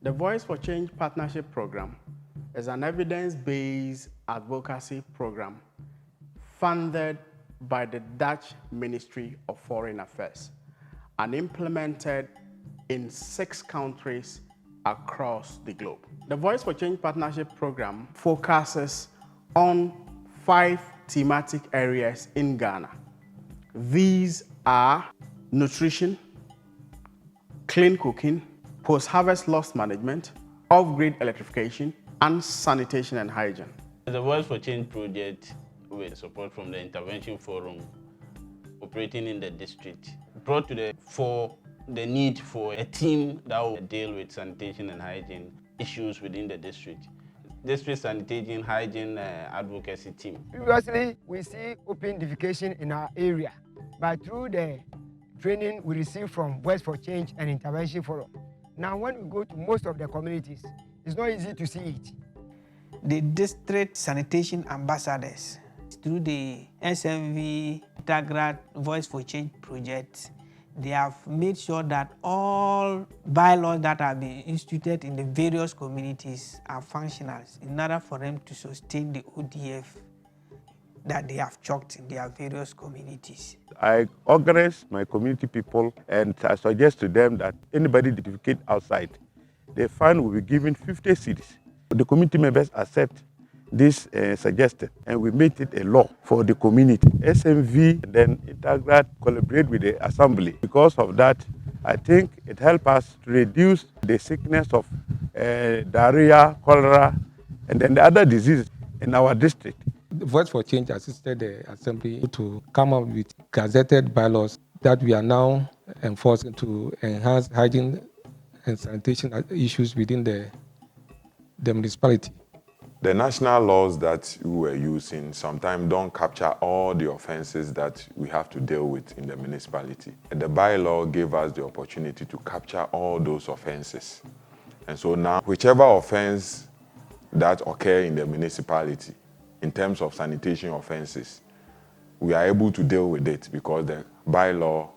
The Voice for Change Partnership Program is an evidence-based advocacy program funded by the Dutch Ministry of Foreign Affairs and implemented in 6 countries across the globe. The Voice for Change Partnership Program focuses on 5 thematic areas in Ghana. These are nutrition, clean cooking, post-harvest loss management, off-grid electrification, and sanitation and hygiene. The Voice for Change project, with support from the Intervention Forum, operating in the district, brought to the fore the need for a team that will deal with sanitation and hygiene issues within the district. District Sanitation Hygiene Advocacy Team. Previously, we see open defecation in our area, but through the training we received from Voice for Change and Intervention Forum, now when we go to most of the communities, it's not easy to see it. The district sanitation ambassadors, through the SMV Integral Voice for Change project, they have made sure that all bylaws that have been instituted in the various communities are functional in order for them to sustain the ODF that they have chalked in their various communities. I organize my community people and I suggest to them that anybody defecate outside, the fund will be given 50 cedis. The community members accept this suggestion and we made it a law for the community. SMV and then Integrat collaborate with the assembly. Because of that, I think it helps us to reduce the sickness of diarrhea, cholera, and then the other diseases in our district. The Voice for Change assisted the Assembly to come up with gazetted bylaws that we are now enforcing to enhance hygiene and sanitation issues within the municipality. The national laws that we were using sometimes don't capture all the offenses that we have to deal with in the municipality. The bylaw gave us the opportunity to capture all those offenses. And so now, whichever offense that occur in the municipality, in terms of sanitation offenses, we are able to deal with it because the bylaw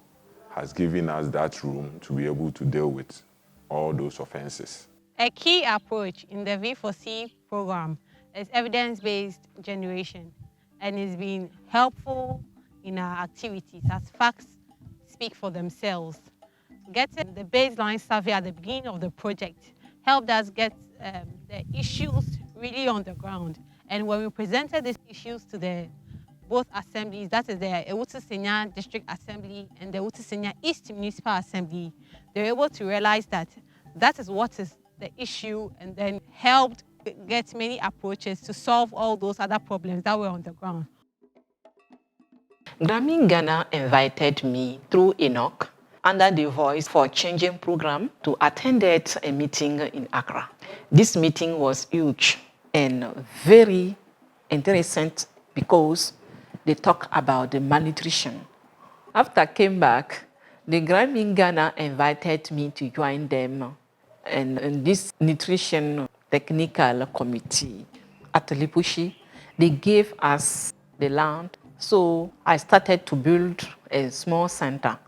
has given us that room to be able to deal with all those offenses. A key approach in the V4C program is evidence-based generation and is being helpful in our activities as facts speak for themselves. Getting the baseline survey at the beginning of the project helped us get the issues really on the ground. And when we presented these issues to the both assemblies, that is the Ewutu Senya District Assembly and the Ewutu Senya East Municipal Assembly, they were able to realize that that is what is the issue and then helped get many approaches to solve all those other problems that were on the ground. Grameen Ghana invited me through Enoch under the Voice for Changing program to attend a meeting in Accra. This meeting was huge and very interesting because they talk about the malnutrition. After I came back, the Grameen Ghana invited me to join them in this nutrition technical committee at Lipushi. They gave us the land, so I started to build a small center.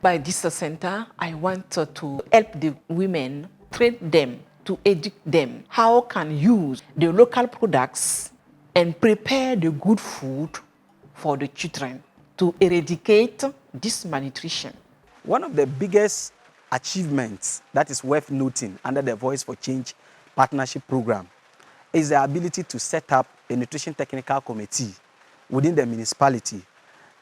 By this center, I want to help the women, train them, to educate them how can use the local products and prepare the good food for the children to eradicate this malnutrition. One of the biggest achievements that is worth noting under the Voice for Change Partnership Program is the ability to set up a nutrition technical committee within the municipality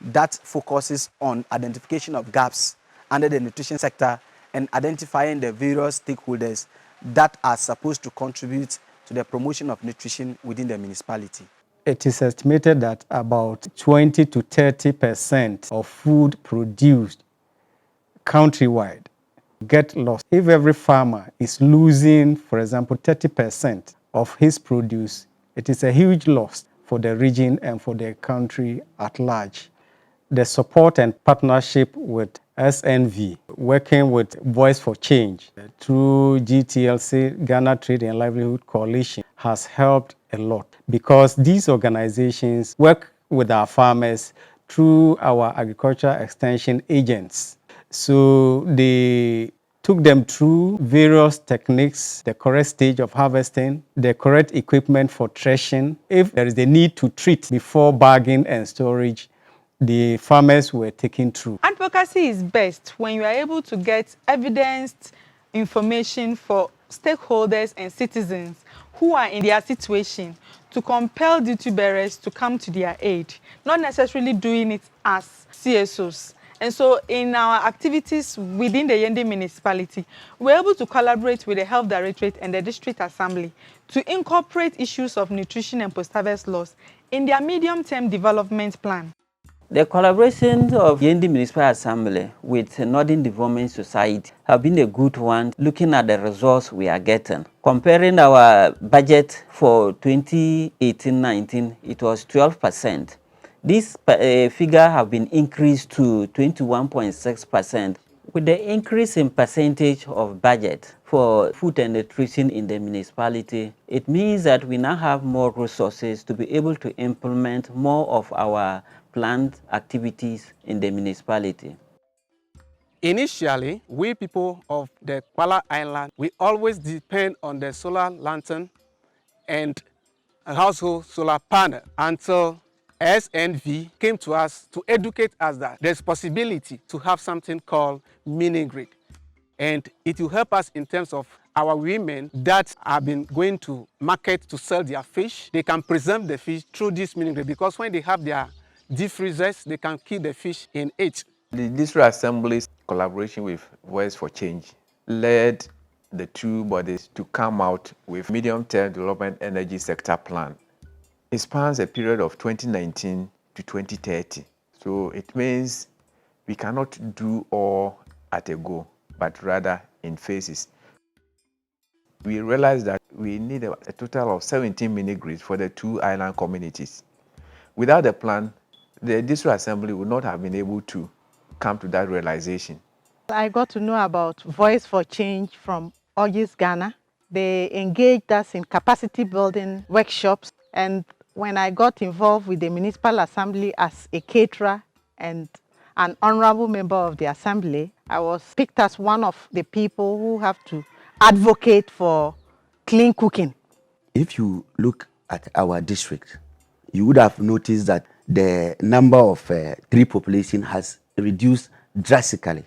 that focuses on identification of gaps under the nutrition sector and identifying the various stakeholders that are supposed to contribute to the promotion of nutrition within the municipality. It is estimated that about 20 to 30% of food produced countrywide get lost. If every farmer is losing, for example, 30% of his produce, it is a huge loss for the region and for the country at large. The support and partnership with SNV, working with Voice for Change through GTLC, Ghana Trade and Livelihood Coalition, has helped a lot because these organizations work with our farmers through our agricultural extension agents. So they took them through various techniques, the correct stage of harvesting, the correct equipment for threshing. If there is a need to treat before bagging and storage, the farmers were taken through. Advocacy is best when you are able to get evidenced information for stakeholders and citizens who are in their situation to compel duty bearers to come to their aid, not necessarily doing it as CSOs. And so in our activities within the Yendi municipality, we're able to collaborate with the Health Directorate and the District Assembly to incorporate issues of nutrition and post-harvest loss in their medium-term development plan. The collaboration of Yendi Municipal Assembly with Northern Development Society have been a good one, looking at the results we are getting. Comparing our budget for 2018-19, it was 12%. This figure have been increased to 21.6%. With the increase in percentage of budget for food and nutrition in the municipality, it means that we now have more resources to be able to implement more of our planned activities in the municipality. Initially, we people of the Kuala Island, we always depend on the solar lantern and a household solar panel until SNV came to us to educate us that there's possibility to have something called mini grid. And it will help us in terms of our women that have been going to market to sell their fish. They can preserve the fish through this mini grid because when they have their deep freezers, they can keep the fish in it. The District Assembly's collaboration with Voice for Change led the two bodies to come out with medium-term development energy sector plan. It spans a period of 2019 to 2030. So it means we cannot do all at a go, but rather in phases. We realized that we need a total of 17 mini grids for the two island communities. Without a plan, the District Assembly would not have been able to come to that realization. I got to know about Voice for Change from August Ghana. They engaged us in capacity building workshops, and when I got involved with the Municipal Assembly as a caterer and an honorable member of the Assembly, I was picked as one of the people who have to advocate for clean cooking. If you look at our district, you would have noticed that the number of tree population has reduced drastically.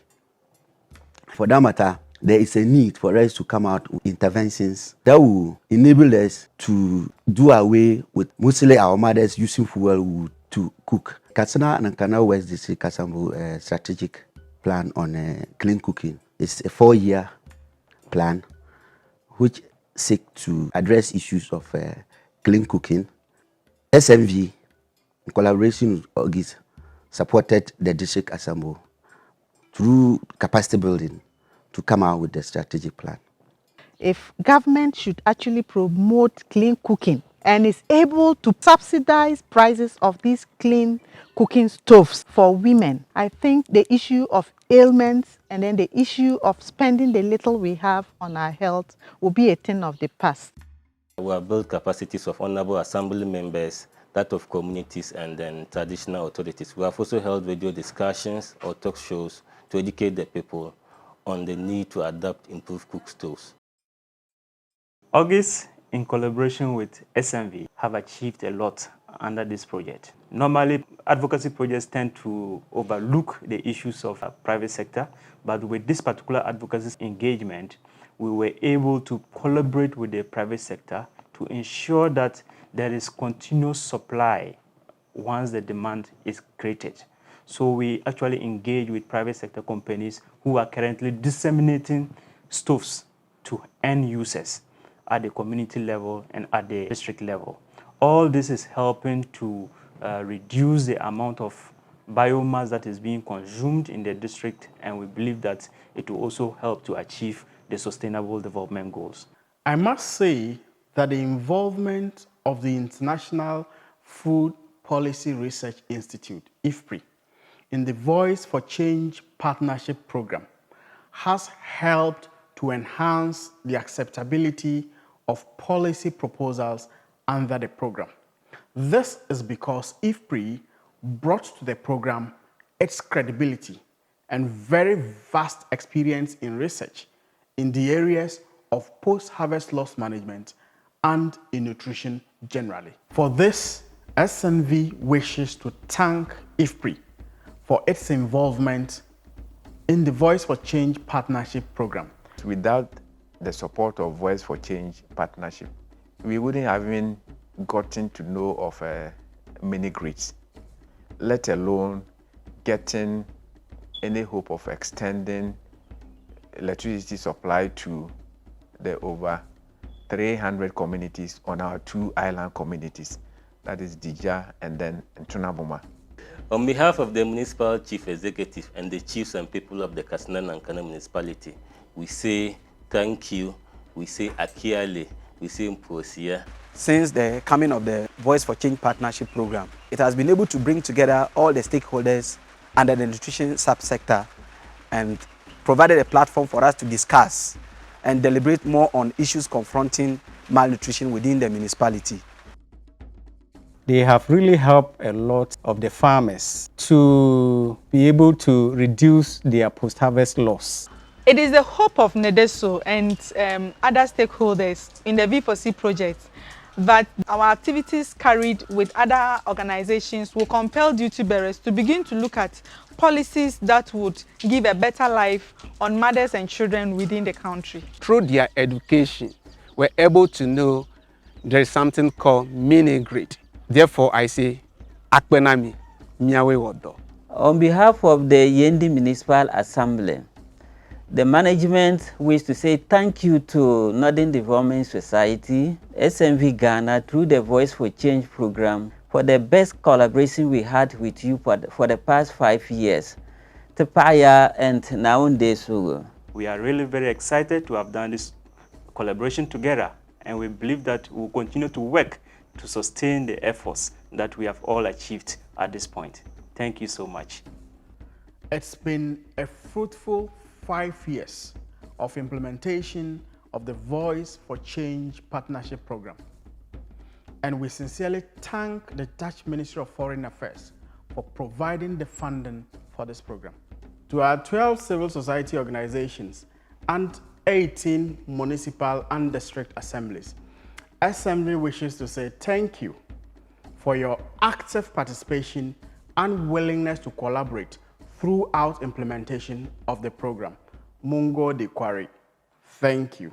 For that matter, there is a need for us to come out with interventions that will enable us to do away with mostly our mothers using fuel wood to cook. Katsina and Ankara West District Kasambu strategic plan on clean cooking is a 4-year plan which seeks to address issues of clean cooking. SMV, in collaboration with August, supported the District Assembly through capacity building to come out with the strategic plan. If government should actually promote clean cooking and is able to subsidize prices of these clean cooking stoves for women, I think the issue of ailments and then the issue of spending the little we have on our health will be a thing of the past. We have built capacities of honorable assembly members, that of communities, and then traditional authorities. We have also held radio discussions or talk shows to educate the people on the need to adapt improved cook stoves. August, in collaboration with SMV, have achieved a lot under this project. Normally, advocacy projects tend to overlook the issues of the private sector, but with this particular advocacy engagement, we were able to collaborate with the private sector to ensure that there is continuous supply once the demand is created. So we actually engage with private sector companies who are currently disseminating stoves to end users at the community level and at the district level. All this is helping to reduce the amount of biomass that is being consumed in the district, and we believe that it will also help to achieve the sustainable development goals. I must say that the involvement of the International Food Policy Research Institute, IFPRI, in the Voice for Change Partnership Program has helped to enhance the acceptability of policy proposals under the program. This is because IFPRI brought to the program its credibility and very vast experience in research in the areas of post-harvest loss management and in nutrition generally. For this, SNV wishes to thank IFPRI for its involvement in the Voice for Change Partnership Program. Without the support of Voice for Change Partnership, we wouldn't have even gotten to know of mini-grids, let alone getting any hope of extending electricity supply to the over 300 communities on our 2 island communities, that is Dija and then Tunaboma. On behalf of the Municipal Chief Executive and the chiefs and people of the Katsina Nankana Municipality, we say thank you, we say Akiale, we say Mposia. Since the coming of the Voice for Change Partnership Program, it has been able to bring together all the stakeholders under the nutrition subsector and provided a platform for us to discuss and deliberate more on issues confronting malnutrition within the municipality. They have really helped a lot of the farmers to be able to reduce their post-harvest loss. It is the hope of NEDESO and other stakeholders in the V4C project that our activities carried with other organizations will compel duty bearers to begin to look at policies that would give a better life on mothers and children within the country. Through their education, we're able to know there is something called mini-grid. Therefore, I say, Akbenami, Miawe Wodo. On behalf of the Yendi Municipal Assembly, the management wish to say thank you to Northern Development Society, SNV Ghana, through the Voice for Change program, for the best collaboration we had with you for the past 5 years. Tepaya and Naunde. We are really very excited to have done this collaboration together, and we believe that we will continue to work to sustain the efforts that we have all achieved at this point. Thank you so much. It's been a fruitful 5 years of implementation of the Voice for Change Partnership Program. And we sincerely thank the Dutch Ministry of Foreign Affairs for providing the funding for this program. To our 12 civil society organizations and 18 municipal and district assemblies, Assembly wishes to say thank you for your active participation and willingness to collaborate throughout implementation of the program. Mungo de Quarry, thank you.